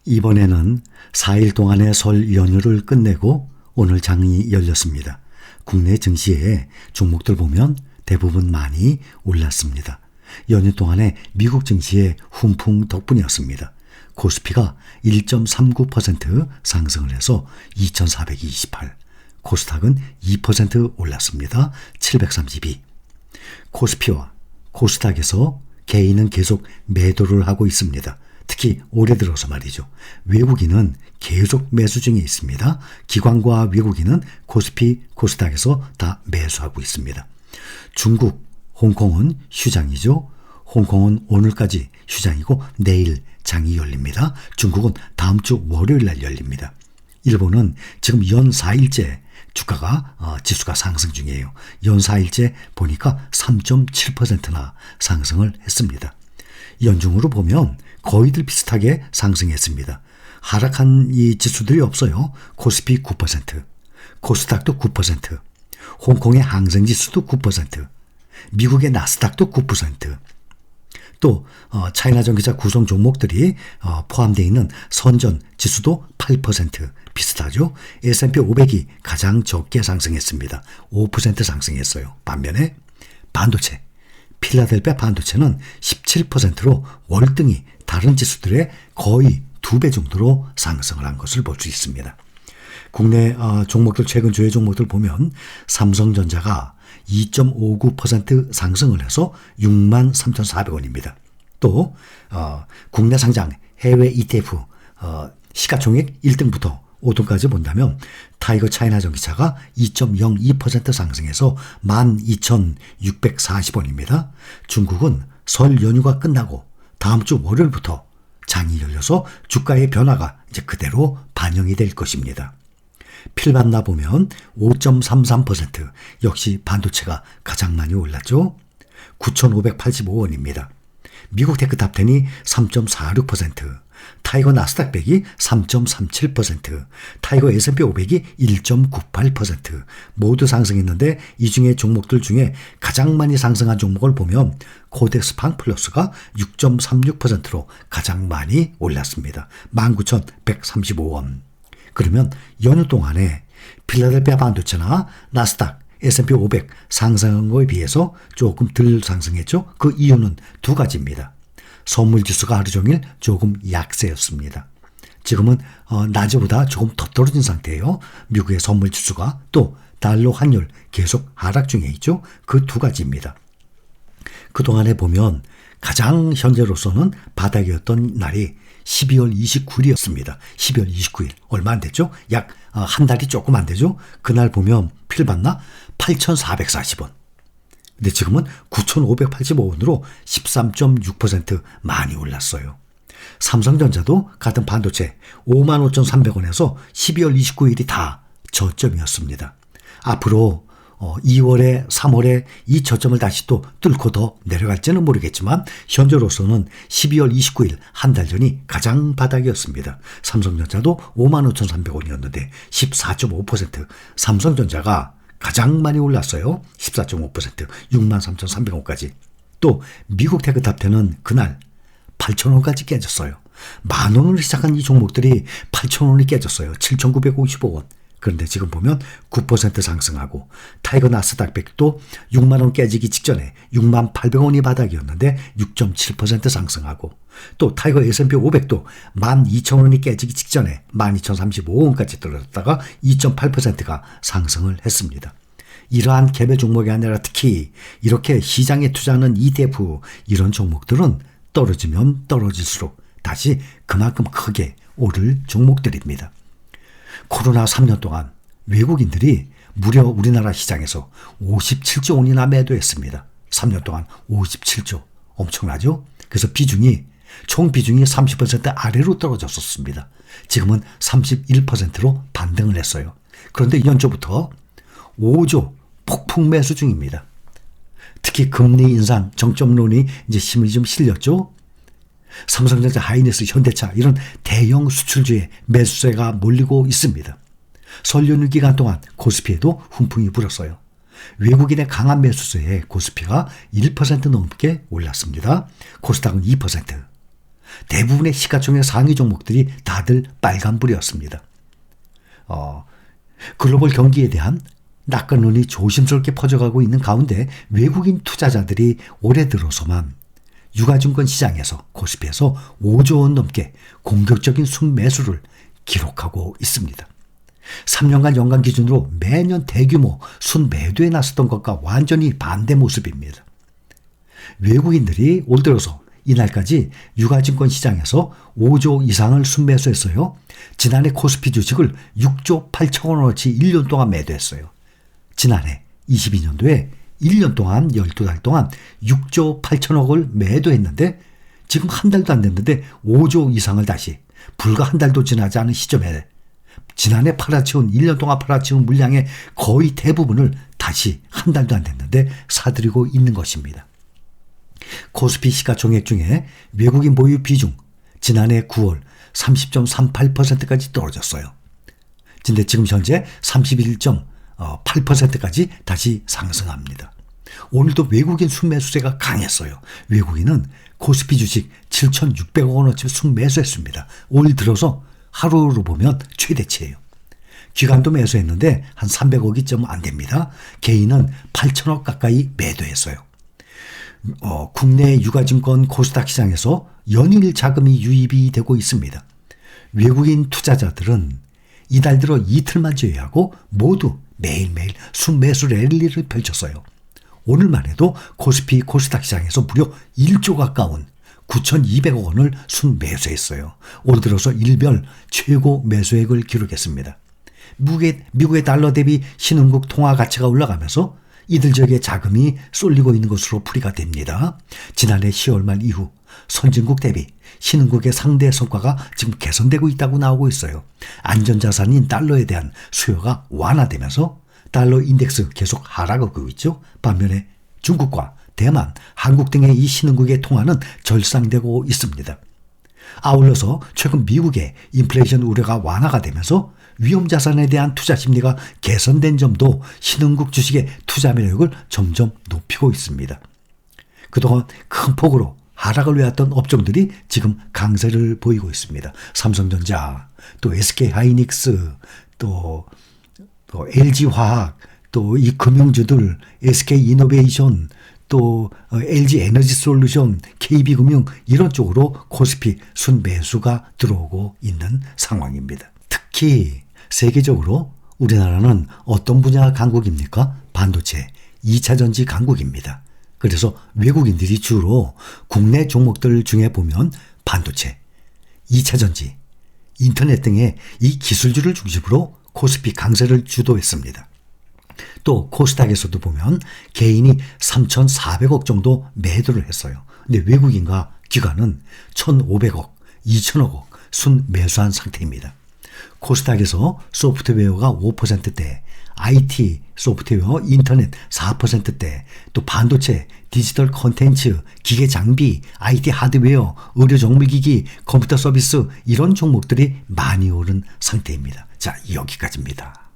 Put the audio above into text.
이번에는 4일 동안의 설 연휴를 끝내고 오늘 장이 열렸습니다. 국내 증시의 종목들 보면 대부분 많이 올랐습니다. 연휴 동안에 미국 증시의 훈풍 덕분이었습니다. 코스피가 1.39% 상승을 해서 2428, 코스닥은 2% 올랐습니다. 732. 코스피와 코스닥에서 개인은 계속 매도를 하고 있습니다. 특히 올해 들어서 말이죠. 외국인은 계속 매수 중에 있습니다. 기관과 외국인은 코스피, 코스닥에서 다 매수하고 있습니다. 중국, 홍콩은 휴장이죠. 홍콩은 오늘까지 휴장이고 내일 장이 열립니다. 중국은 다음 주 월요일 날 열립니다. 일본은 지금 연 4일째 주가가 지수가 상승 중이에요. 연 4일째 보니까 3.7%나 상승을 했습니다. 연중으로 보면 거의들 비슷하게 상승했습니다. 하락한 이 지수들이 없어요. 코스피 9%, 코스닥도 9%, 홍콩의 항생지수도 9%, 미국의 나스닥도 9%, 또 차이나 전기차 구성 종목들이 포함되어 있는 선전 지수도 8% 비슷하죠. S&P 500이 가장 적게 상승했습니다. 5% 상승했어요. 반면에 반도체, 필라델피아 반도체는 17%로 월등히 다른 지수들의 거의 2배 정도로 상승을 한 것을 볼 수 있습니다. 국내 종목들, 최근 주요 종목들 보면 삼성전자가 2.59% 상승을 해서 63,400원입니다. 또 국내 상장 해외 ETF 시가총액 1등부터 5등까지 본다면 타이거 차이나 전기차가 2.02% 상승해서 12,640원입니다. 중국은 설 연휴가 끝나고 다음 주 월요일부터 장이 열려서 주가의 변화가 이제 그대로 반영이 될 것입니다. 필반나 보면 5.33%, 역시 반도체가 가장 많이 올랐죠. 9,585원입니다. 미국 테크탑10이 3.46%, 타이거 나스닥 100이 3.37%, 타이거 S&P 500이 1.98% 모두 상승했는데 이 중에 종목들 중에 가장 많이 상승한 종목을 보면 코덱스 팡플러스가 6.36%로 가장 많이 올랐습니다. 19,135원. 그러면 연휴 동안에 필라델피아 반도체나 나스닥, S&P 500 상승한 거에 비해서 조금 덜 상승했죠. 그 이유는 두 가지입니다. 선물지수가 하루 종일 조금 약세였습니다. 지금은 낮에보다 조금 더 떨어진 상태예요. 미국의 선물지수가 또 달러 환율 계속 하락 중에 있죠. 그 두 가지입니다. 그동안에 보면 가장 현재로서는 바닥이었던 날이 12월 29일이었습니다. 12월 29일. 얼마 안 됐죠? 약 한 달이 조금 안 되죠? 그날 보면 필봤나? 8,440원. 근데 지금은 9,585원으로 13.6% 많이 올랐어요. 삼성전자도 같은 반도체 55,300원에서 12월 29일이 다 저점이었습니다. 앞으로 2월에 3월에 이 저점을 다시 또 뚫고 더 내려갈지는 모르겠지만 현재로서는 12월 29일 한 달 전이 가장 바닥이었습니다. 삼성전자도 55,300원이었는데 14.5%, 삼성전자가 가장 많이 올랐어요. 14.5%, 63,300원까지. 또 미국 테크탑10은 그날 8,000원까지 깨졌어요. 10,000원을 시작한 이 종목들이 8,000원이 깨졌어요. 7,955원. 그런데 지금 보면 9% 상승하고 타이거 나스닥 100도 6만원 깨지기 직전에 68,000원이 바닥이었는데 6.7% 상승하고 또 타이거 S&P 500도 12,000원이 깨지기 직전에 12,035원까지 떨어졌다가 2.8%가 상승을 했습니다. 이러한 개별 종목이 아니라 특히 이렇게 시장에 투자하는 ETF 이런 종목들은 떨어지면 떨어질수록 다시 그만큼 크게 오를 종목들입니다. 코로나 3년 동안 외국인들이 무려 우리나라 시장에서 57조 원이나 매도했습니다. 3년 동안 57조. 엄청나죠? 그래서 총 비중이 30% 아래로 떨어졌었습니다. 지금은 31%로 반등을 했어요. 그런데 연초부터 5조 폭풍 매수 중입니다. 특히 금리 인상 정점론이 이제 힘이 좀 실렸죠? 삼성전자, 하이닉스, 현대차 이런 대형 수출주에 매수세가 몰리고 있습니다. 설 연휴 기간 동안 코스피에도 훈풍이 불었어요. 외국인의 강한 매수세에 코스피가 1% 넘게 올랐습니다. 코스닥은 2%. 대부분의 시가총액 상위 종목들이 다들 빨간불이었습니다. 글로벌 경기에 대한 낙관론이 조심스럽게 퍼져가고 있는 가운데 외국인 투자자들이 올해 들어서만 유가증권 시장에서 코스피에서 5조 원 넘게 공격적인 순매수를 기록하고 있습니다. 3년간 연간 기준으로 매년 대규모 순매도에 나섰던 것과 완전히 반대 모습입니다. 외국인들이 올 들어서 이날까지 유가증권 시장에서 5조 이상을 순매수했어요. 지난해 코스피 주식을 6조 8천 원어치 1년 동안 매도했어요. 지난해 22년도에 1년 동안 12달 동안 6조 8천억을 매도했는데 지금 한 달도 안 됐는데 5조 이상을 다시 불과 한 달도 지나지 않은 시점에 지난해 1년 동안 팔아치운 물량의 거의 대부분을 다시 한 달도 안 됐는데 사들이고 있는 것입니다. 코스피 시가총액 중에 외국인 보유 비중 지난해 9월 30.38%까지 떨어졌어요. 근데 지금 현재 31.8%까지 다시 상승합니다. 오늘도 외국인 순매수세가 강했어요. 외국인은 코스피 주식 7,600억 원어치 순매수했습니다. 올 들어서 하루로 보면 최대치예요. 기관도 매수했는데 한 300억이 좀 안 됩니다. 개인은 8천억 가까이 매도했어요. 국내 유가증권 코스닥 시장에서 연일 자금이 유입이 되고 있습니다. 외국인 투자자들은 이달 들어 이틀만 제외하고 모두 매일매일 순매수 랠리를 펼쳤어요. 오늘만 해도 코스피 코스닥 시장에서 무려 1조 가까운 9,200억 원을 순매수했어요. 올 들어서 일별 최고 매수액을 기록했습니다. 미국의 달러 대비 신흥국 통화 가치가 올라가면서 이들 지역에 자금이 쏠리고 있는 것으로 풀이가 됩니다. 지난해 10월 말 이후 선진국 대비 신흥국의 상대 성과가 지금 개선되고 있다고 나오고 있어요. 안전자산인 달러에 대한 수요가 완화되면서 달러 인덱스 계속 하락하고 있죠. 반면에 중국과 대만, 한국 등의 이 신흥국의 통화는 절상되고 있습니다. 아울러서 최근 미국의 인플레이션 우려가 완화가 되면서 위험자산에 대한 투자 심리가 개선된 점도 신흥국 주식의 투자 매력을 점점 높이고 있습니다. 그동안 큰 폭으로 하락을 해왔던 업종들이 지금 강세를 보이고 있습니다. 삼성전자, 또 SK하이닉스, 또 LG화학, 또 이 금융주들, SK이노베이션, 또 LG에너지솔루션, KB금융 이런 쪽으로 코스피 순매수가 들어오고 있는 상황입니다. 특히 세계적으로 우리나라는 어떤 분야 강국입니까? 반도체, 2차전지 강국입니다. 그래서 외국인들이 주로 국내 종목들 중에 보면 반도체, 2차전지, 인터넷 등의 이 기술주를 중심으로 코스피 강세를 주도했습니다. 또 코스닥에서도 보면 개인이 3,400억 정도 매도를 했어요. 근데 외국인과 기관은 1,500억, 2,000억 순 매수한 상태입니다. 코스닥에서 소프트웨어가 5%대, IT, 소프트웨어, 인터넷 4%대, 또 반도체, 디지털 콘텐츠, 기계 장비, IT 하드웨어, 의료 정밀기기, 컴퓨터 서비스 이런 종목들이 많이 오른 상태입니다. 자, 여기까지입니다.